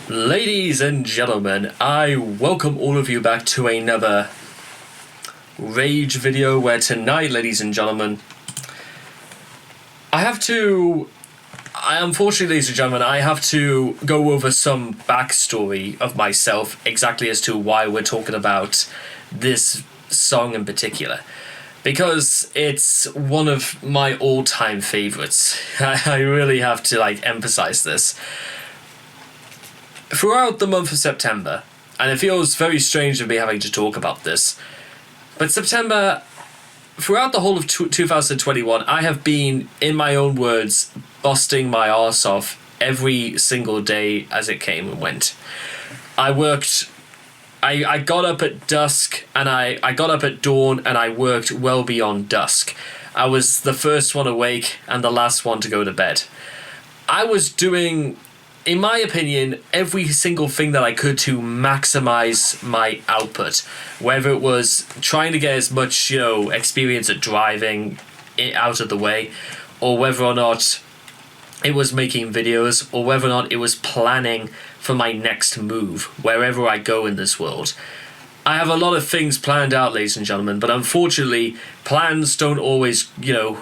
Ladies and gentlemen, I welcome all of you back to another Rage video where tonight, ladies and gentlemen, unfortunately, ladies and gentlemen, I have to go over some backstory of myself exactly as to why we're talking about this song in particular. Because it's one of my all-time favorites. I really have to emphasize this. Throughout the month of September, and it feels very strange to be having to talk about this, but September, throughout the whole of 2021, I have been, in my own words, busting my arse off every single day as it came and went. I worked... I got up at dusk, and I got up at dawn, and I worked well beyond dusk. I was the first one awake and the last one to go to bed. I was doing, in my opinion, every single thing that I could to maximize my output. Whether it was trying to get as much, experience at driving it out of the way, or whether or not it was making videos, or whether or not it was planning for my next move, wherever I go in this world. I have a lot of things planned out, ladies and gentlemen, but unfortunately, plans don't always,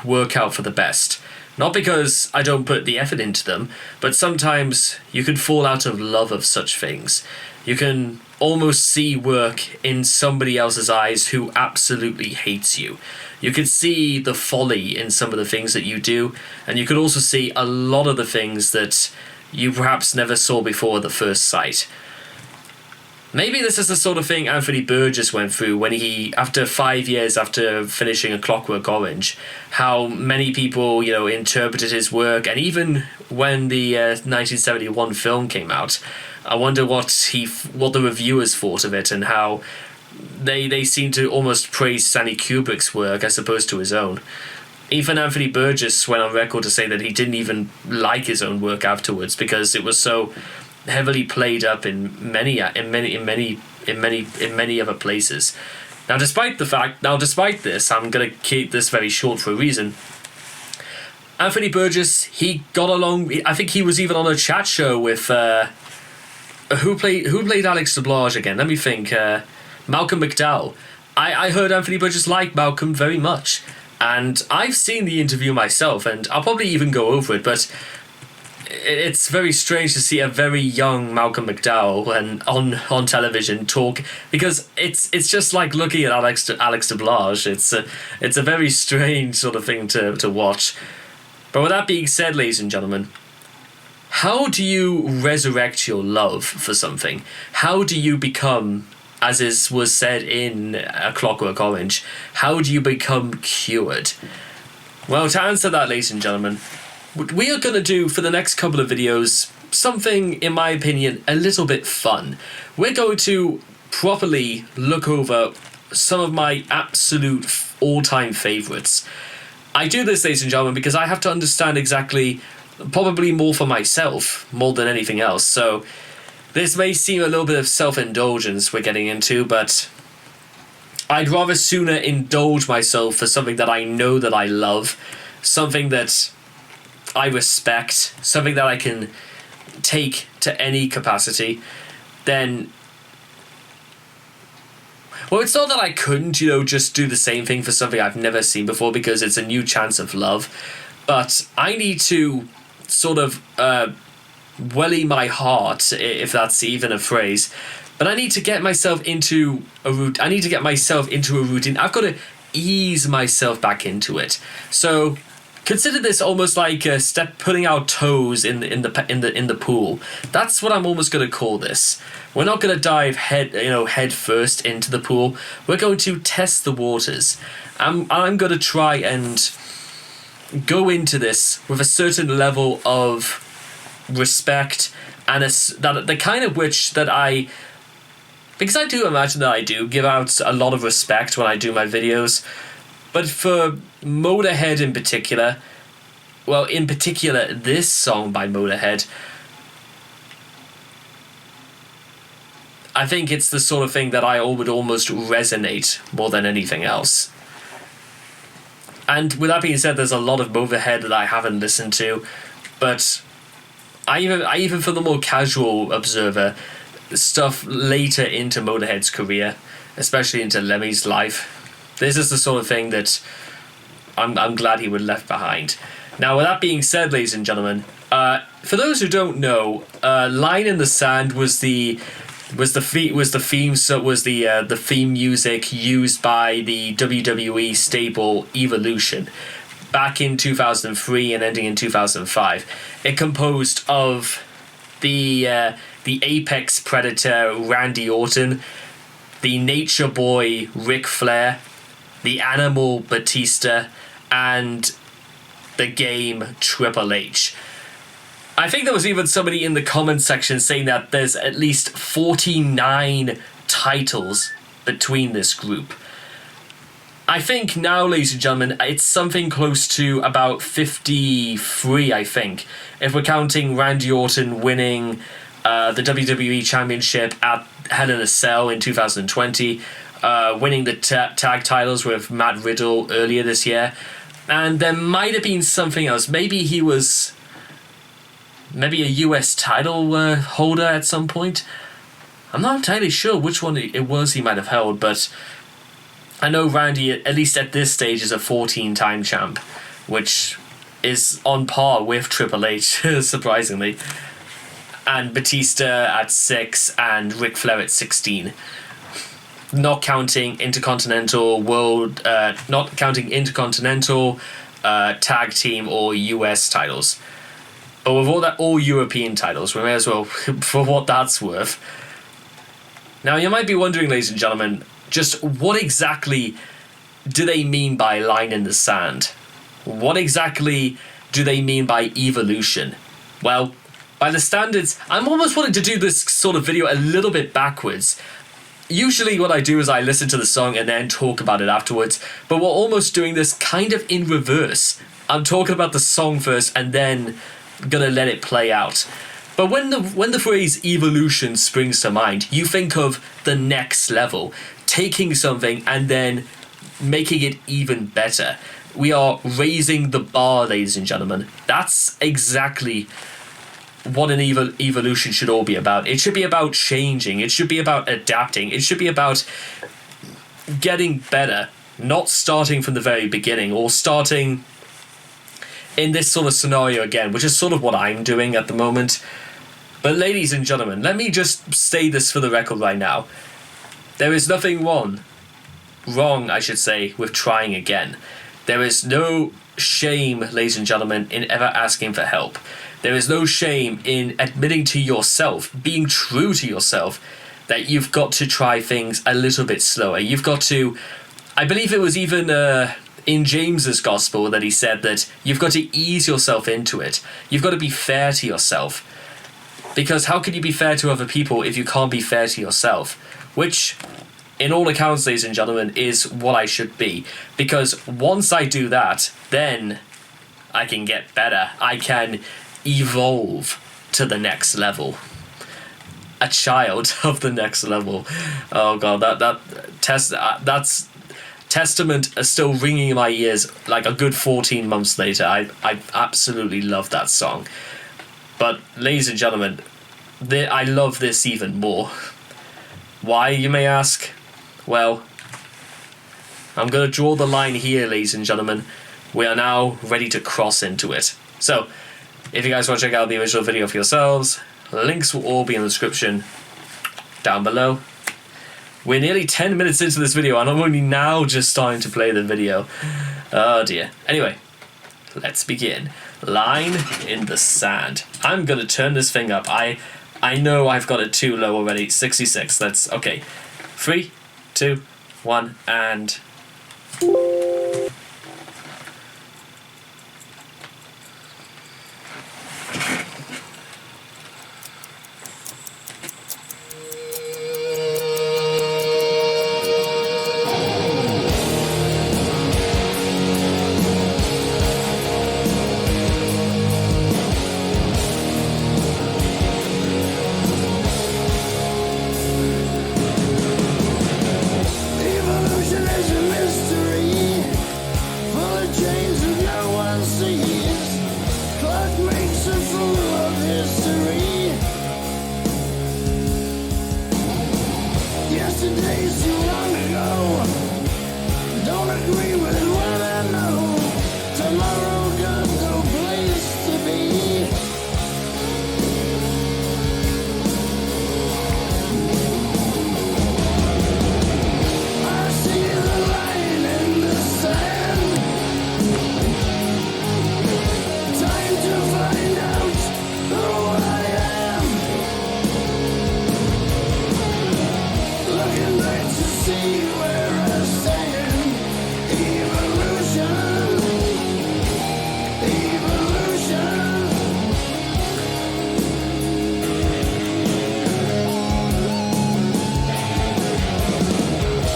work out for the best. Not because I don't put the effort into them, but sometimes you can fall out of love of such things. You can almost see work in somebody else's eyes who absolutely hates you. You could see the folly in some of the things that you do, and you could also see a lot of the things that you perhaps never saw before at the first sight. Maybe this is the sort of thing Anthony Burgess went through when he, after 5 years after finishing A Clockwork Orange, how many people, interpreted his work, and even when the 1971 film came out, I wonder what the reviewers thought of it, and how they seem to almost praise Stanley Kubrick's work as opposed to his own. Even Anthony Burgess went on record to say that he didn't even like his own work afterwards because it was so heavily played up in many other places. Now, despite this, I'm gonna keep this very short for a reason. Anthony Burgess, he got along. I think he was even on a chat show with who played Alex DeBlanche again? Let me think. Malcolm McDowell. I heard Anthony Burgess like Malcolm very much. And I've seen the interview myself, and I'll probably even go over it, but it's very strange to see a very young Malcolm McDowell and on television talk, because it's just like looking at Alex DeBlanche. It's a very strange sort of thing to watch. But with that being said, ladies and gentlemen, how do you resurrect your love for something? How do you become, as was said in A Clockwork Orange, how do you become cured? Well, to answer that, ladies and gentlemen, we are going to do, for the next couple of videos, something, in my opinion, a little bit fun. We're going to properly look over some of my absolute all-time favourites. I do this, ladies and gentlemen, because I have to understand exactly, probably more for myself, more than anything else, so this may seem a little bit of self-indulgence we're getting into, but I'd rather sooner indulge myself for something that I know that I love, something that I respect, something that I can take to any capacity, than... Well, it's not that I couldn't, just do the same thing for something I've never seen before because it's a new chance of love, but I need to sort of... welly my heart, if that's even a phrase, but I need to get myself into a routine. I've got to ease myself back into it. So consider this almost like a step, putting our toes in the pool. That's what I'm almost going to call this. We're not going to dive head first into the pool. We're going to test the waters. I'm going to try and go into this with a certain level of respect, and the kind of which that I, because I do imagine that I do give out a lot of respect when I do my videos, but for Motorhead in particular, this song by Motorhead, I think it's the sort of thing that I would almost resonate more than anything else. And with that being said, there's a lot of Motorhead that I haven't listened to, but I even for the more casual observer, stuff later into Motorhead's career, especially into Lemmy's life, this is the sort of thing that I'm glad he would have left behind. Now, with that being said, ladies and gentlemen, for those who don't know, "Line in the Sand" was the theme music used by the WWE stable Evolution back in 2003 and ending in 2005. It composed of the apex predator Randy Orton, the nature boy Ric Flair, the animal Batista, and the game Triple H. I think there was even somebody in the comments section saying that there's at least 49 titles between this group. I think now, ladies and gentlemen, it's something close to about 53, I think, if we're counting Randy Orton winning the WWE Championship at Hell in a Cell in 2020, winning the tag titles with Matt Riddle earlier this year, and there might have been something else. Maybe he was a US title holder at some point. I'm not entirely sure which one it was he might have held, but I know Randy, at least at this stage, is a 14-time champ, which is on par with Triple H, surprisingly. And Batista at 6 and Ric Flair at 16. Not counting Intercontinental Tag Team or US titles. But with all European titles, we may as well, for what that's worth. Now, you might be wondering, ladies and gentlemen, just what exactly do they mean by "Line in the Sand"? What exactly do they mean by Evolution? Well, by the standards, I'm almost wanting to do this sort of video a little bit backwards. Usually what I do is I listen to the song and then talk about it afterwards, but we're almost doing this kind of in reverse. I'm talking about the song first and then gonna let it play out. But when the phrase evolution springs to mind, you think of the next level, taking something and then making it even better. We are raising the bar, ladies and gentlemen. That's exactly what an evolution should all be about. It should be about changing. It should be about adapting. It should be about getting better, not starting from the very beginning or starting in this sort of scenario again, which is sort of what I'm doing at the moment. But ladies and gentlemen, let me just say this for the record right now. There is nothing wrong, I should say, with trying again. There is no shame, ladies and gentlemen, in ever asking for help. There is no shame in admitting to yourself, being true to yourself, that you've got to try things a little bit slower. You've got to, I believe it was even in James's gospel that he said that you've got to ease yourself into it. You've got to be fair to yourself. Because how can you be fair to other people if you can't be fair to yourself? Which, in all accounts, ladies and gentlemen, is what I should be. Because once I do that, then I can get better. I can evolve to the next level. A child of the next level. Oh god, that's Testament is still ringing in my ears like a good 14 months later. I absolutely love that song. But ladies and gentlemen, I love this even more. Why, you may ask? Well, I'm going to draw the line here, ladies and gentlemen. We are now ready to cross into it. So, if you guys want to check out the original video for yourselves, links will all be in the description down below. We're nearly 10 minutes into this video and I'm only now just starting to play the video. Oh dear. Anyway, let's begin. Line in the Sand. I'm going to turn this thing up. I know I've got it too low already. 66. Let's... Okay. 3, 2, 1, and... Evolution is place too long ago. Don't agree with what I know. Tomorrow got no place to be. I see the line in the sand. Time to find out who I am. Looking back to see where I stand. Evolution, evolution.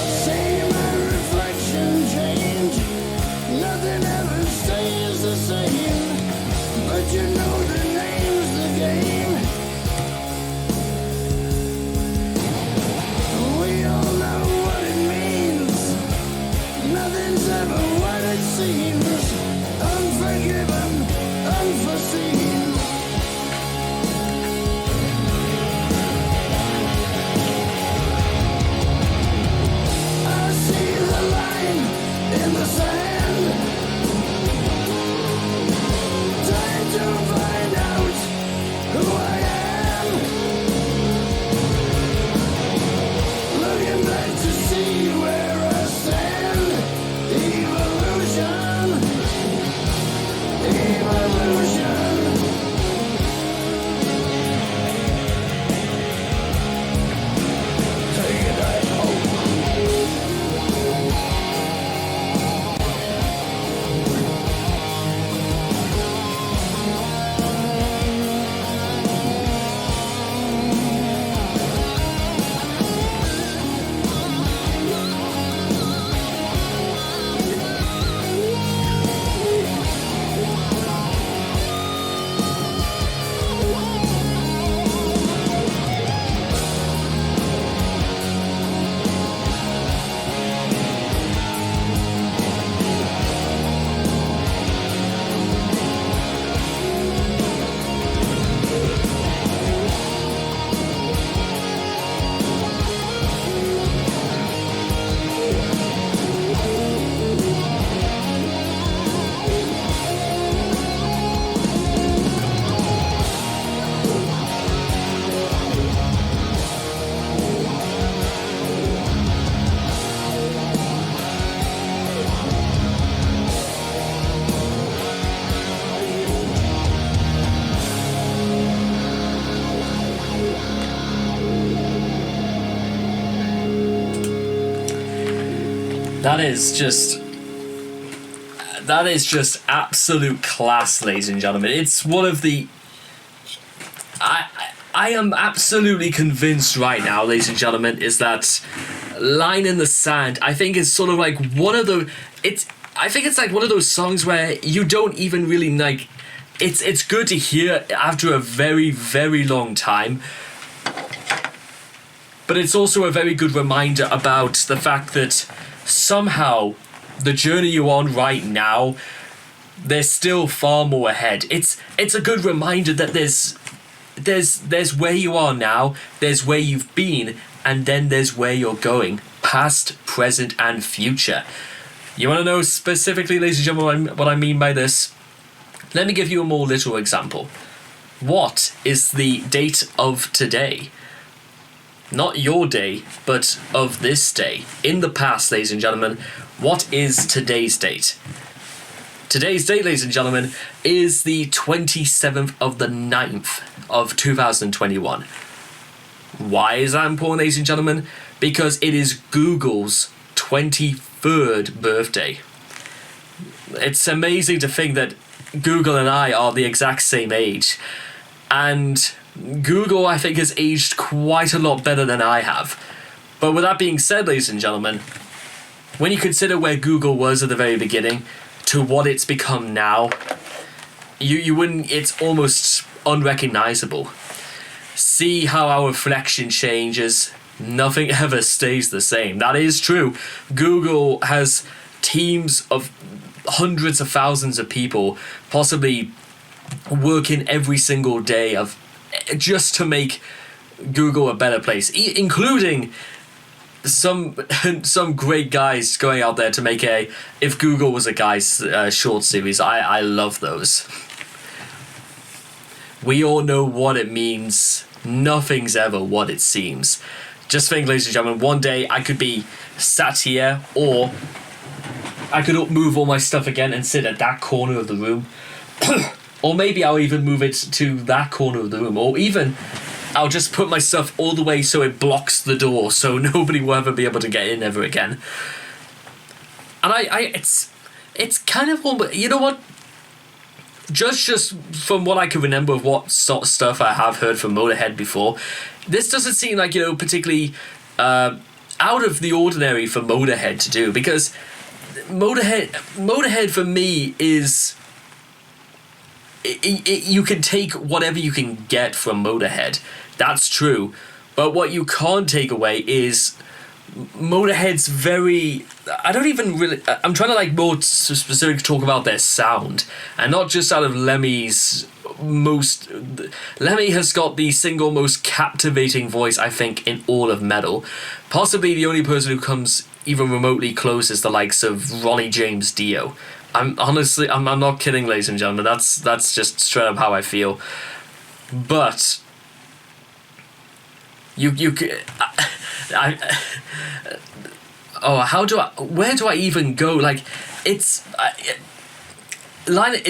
See my reflection change. Nothing ever stays the same. But you know the name's the game. We all know what it means. Nothing's ever what it seems. Unforgiven, unforeseen. I see the line in the sand. Time to find out who I am. Looking back to see where I stand. Evolution, evolution. Take it home. That is just absolute class, ladies and gentlemen. It's one of the I am absolutely convinced right now, ladies and gentlemen, is that Line in the Sand, I think is sort of like one of the I think it's like one of those songs where you don't even really like it's good to hear after a very, very long time. But it's also a very good reminder about the fact that somehow the journey you're on right now, there's still far more ahead. It's a good reminder that there's where you are now, there's where you've been, and then there's where you're going. Past, present, and future. You want to know specifically, ladies and gentlemen, what I mean by this? Let me give you a more literal example. What is the date of today? Not your day, but of this day. In the past, ladies and gentlemen, what is today's date? Today's date, ladies and gentlemen, is the 27th of the 9th of 2021. Why is that important, ladies and gentlemen? Because it is Google's 23rd birthday. It's amazing to think that Google and I are the exact same age. And Google, I think, has aged quite a lot better than I have. But with that being said, ladies and gentlemen, when you consider where Google was at the very beginning to what it's become now, you wouldn't, it's almost unrecognizable. See how our reflection changes. Nothing ever stays the same. That is true. Google has teams of hundreds of thousands of people possibly working every single day of just to make Google a better place, including some some great guys going out there to make a If Google Was a Guy's short series. I love those. We all know what it means. Nothing's ever what it seems. Just think, ladies and gentlemen, one day I could be sat here, or I could move all my stuff again and sit at that corner of the room. Or maybe I'll even move it to that corner of the room. Or even I'll just put my stuff all the way so it blocks the door, so nobody will ever be able to get in ever again. And it's kind of, you know what? Just from what I can remember of what sort of stuff I have heard from Motorhead before, this doesn't seem like, particularly out of the ordinary for Motorhead to do, because Motorhead for me is... you can take whatever you can get from Motorhead. That's true. But what you can't take away is Motorhead's very... I don't even really... I'm trying to more specifically talk about their sound. And not just out of Lemmy's most... Lemmy has got the single most captivating voice, I think, in all of metal. Possibly the only person who comes even remotely close is the likes of Ronnie James Dio. I'm not kidding, ladies and gentlemen. That's just straight up how I feel. But where do I even go? Line in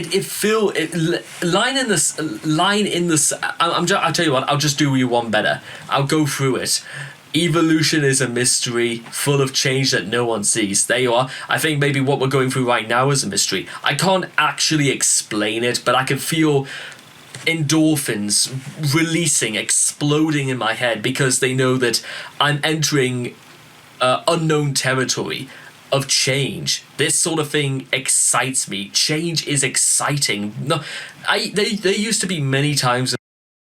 this. I'll tell you what. I'll just do you one better. I'll go through it. Evolution is a mystery, full of change that no one sees. There you are. I think maybe what we're going through right now is a mystery. I can't actually explain it, but I can feel endorphins releasing, exploding in my head, because they know that I'm entering unknown territory of change. This sort of thing excites me. Change is exciting. No, there used to be many times in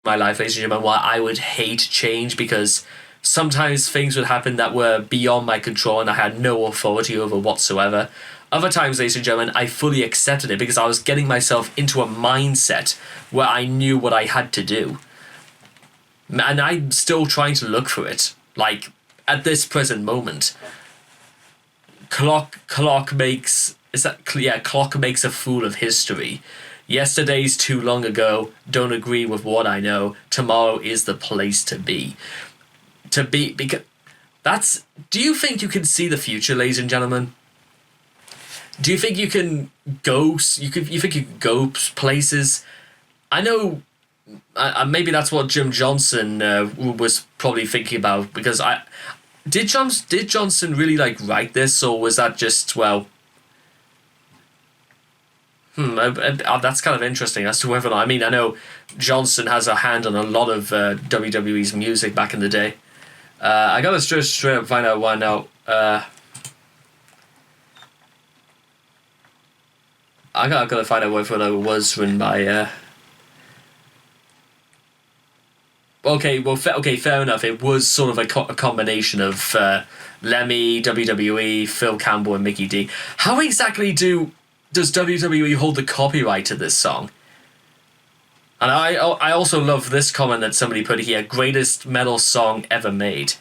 my life, ladies and gentlemen, where I would hate change because sometimes things would happen that were beyond my control and I had no authority over whatsoever. Other times, ladies and gentlemen, I fully accepted it because I was getting myself into a mindset where I knew what I had to do. And I'm still trying to look for it. At this present moment. Clock makes a fool of history. Yesterday's too long ago. Don't agree with what I know. Tomorrow is the place to be. Because that's... Do you think you can see the future, ladies and gentlemen? Do you think you can go... You think you can go places? I know... maybe that's what Jim Johnson was probably thinking about, because Did Johnson really write this, or was that just, well... that's kind of interesting as to whether or not... I mean, I know Johnson has a hand on a lot of WWE's music back in the day. I gotta just straight up find out why now. I gotta find out whether it was written by... Okay, fair enough. It was sort of a combination of Lemmy, WWE, Phil Campbell, and Mickey D. How exactly does WWE hold the copyright to this song? And I also love this comment that somebody put here: greatest metal song ever made.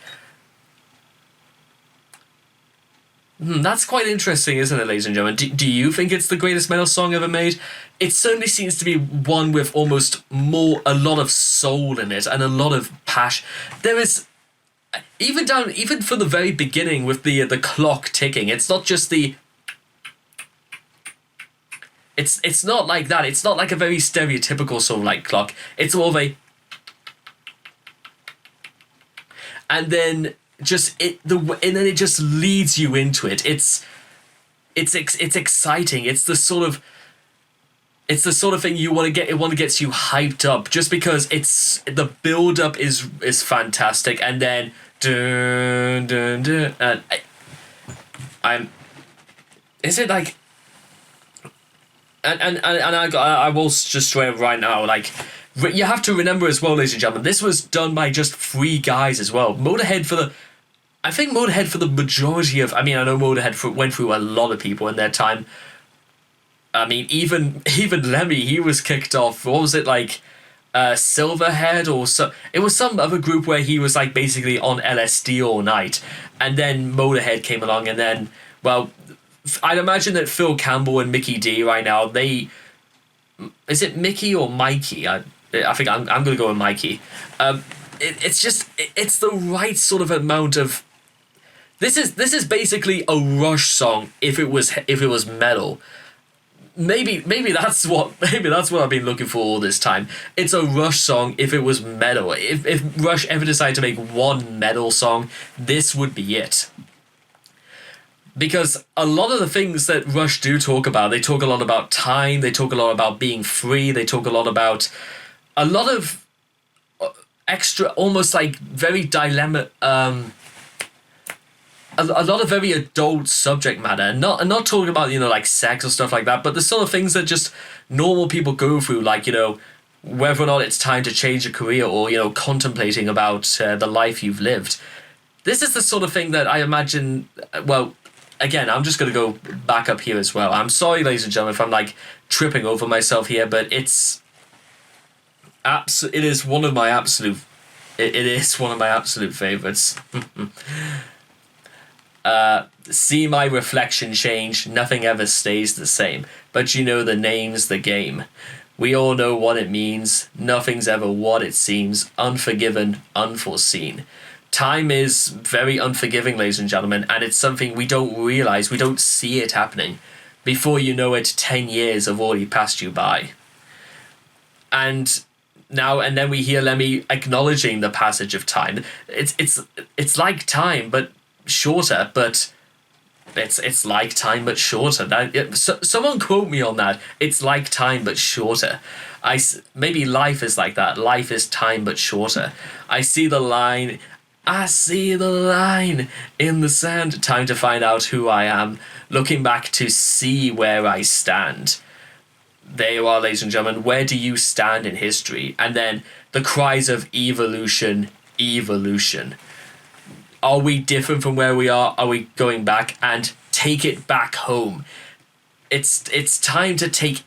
That's quite interesting, isn't it, ladies and gentlemen? Do you think it's the greatest metal song ever made? It certainly seems to be one with almost a lot of soul in it and a lot of passion. There is, even from the very beginning with the clock ticking, it's not just the... It's not like that. It's not like a very stereotypical sort of clock. It's more of a... And then... and then it just leads you into it. It's exciting. It's the sort of thing you want to get. It gets you hyped up just because the build up is fantastic, and then dun, dun, dun, and is it like and I will just straight up right now, you have to remember as well, ladies and gentlemen, this was done by just 3 guys as well. I think Motorhead for the majority of... I mean, I know Motorhead went through a lot of people in their time. I mean, even Lemmy, he was kicked off. What was it like? Silverhead or so. It was some other group where he was like basically on LSD all night, and then Motorhead came along, and then well, I'd imagine that Phil Campbell and Mickey D right now, is it Mickey or Mikey? I think I'm gonna go with Mikey. It's the right sort of amount of. This is basically a Rush song if it was metal. Maybe that's what I've been looking for all this time. It's a Rush song if it was metal. If Rush ever decided to make one metal song, this would be it. Because a lot of the things that Rush do talk about, they talk a lot about time, they talk a lot about being free, they talk a lot about a lot of extra, almost like very dilemma, a lot of very adult subject matter, and not talking about, like sex or stuff like that, but the sort of things that just normal people go through, like, whether or not it's time to change a career, or, contemplating about the life you've lived. This is the sort of thing that I imagine, well, again, I'm just going to go back up here as well. I'm sorry, ladies and gentlemen, if I'm like tripping over myself here, but it is one of my absolute favorites. See my reflection change, nothing ever stays the same, but the name's the game. We all know what it means, nothing's ever what it seems, unforgiven, unforeseen. Time is very unforgiving, ladies and gentlemen, and it's something we don't realize, we don't see it happening. Before you know it, 10 years have already passed you by. And then we hear Lemmy acknowledging the passage of time. It's like time, but shorter, but it's like time but shorter. Someone quote me on that. It's like time but shorter. Maybe life is like that. Life is time but shorter. I see the line in the sand. Time to find out who I am. Looking back to see where I stand. There you are, ladies and gentlemen. Where do you stand in history? And then the cries of evolution, evolution. Are we different from where we are? Are we going back? And take it back home. It's time to take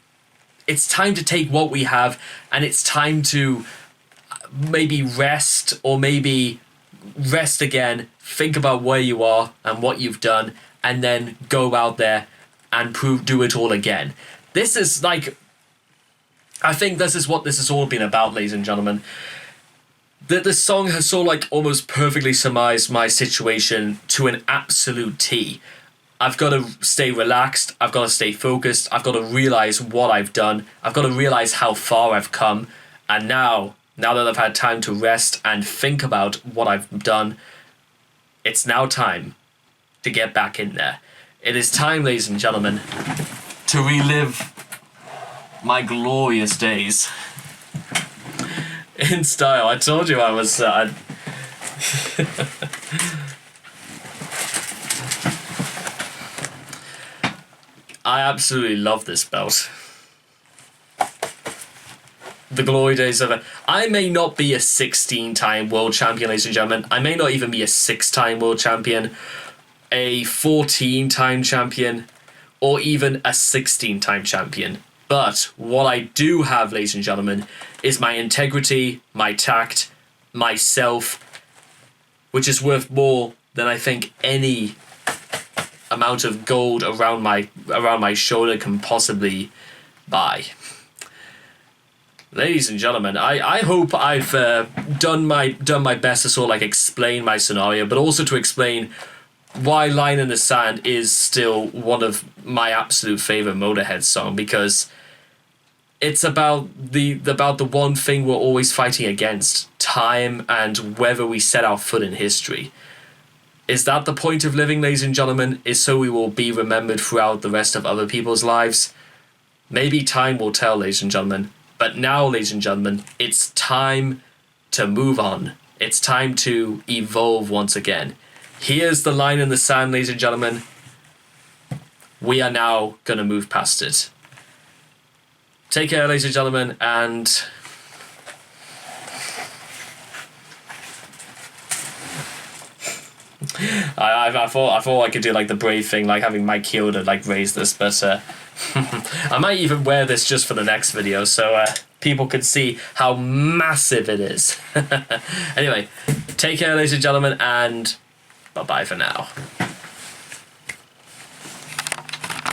what we have, and it's time to maybe rest, or maybe rest again, think about where you are and what you've done, and then go out there and do it all again. This is like, I think this is what this has all been about, ladies and gentlemen. The song has so like almost perfectly surmised my situation to an absolute T. I've got to stay relaxed, I've got to stay focused, I've got to realise what I've done, I've got to realise how far I've come, and now that I've had time to rest and think about what I've done, it's now time to get back in there. It is time, ladies and gentlemen, to relive my glorious days. In style. I told you I was... I absolutely love this belt. The glory days of it. I may not be a 16-time world champion, ladies and gentlemen. I may not even be a 6-time world champion, a 14-time champion, or even a 16-time champion. But what I do have, ladies and gentlemen, is my integrity, my tact, myself, which is worth more than I think any amount of gold around my shoulder can possibly buy. Ladies and gentlemen, I hope I've done my best to sort of like explain my scenario, but also to explain why Line in the Sand is still one of my absolute favourite Motorhead songs, because it's about the one thing we're always fighting against, time, and whether we set our foot in history. Is that the point of living, ladies and gentlemen? Is so we will be remembered throughout the rest of other people's lives? Maybe time will tell, ladies and gentlemen. But now, ladies and gentlemen, it's time to move on. It's time to evolve once again. Here's the line in the sand, ladies and gentlemen. We are now going to move past it. Take care, ladies and gentlemen, and I thought I could do like the brave thing, like having Mike Kyoto like raise this, but I might even wear this just for the next video. So people can see how massive it is. Anyway, take care, ladies and gentlemen, and bye-bye for now.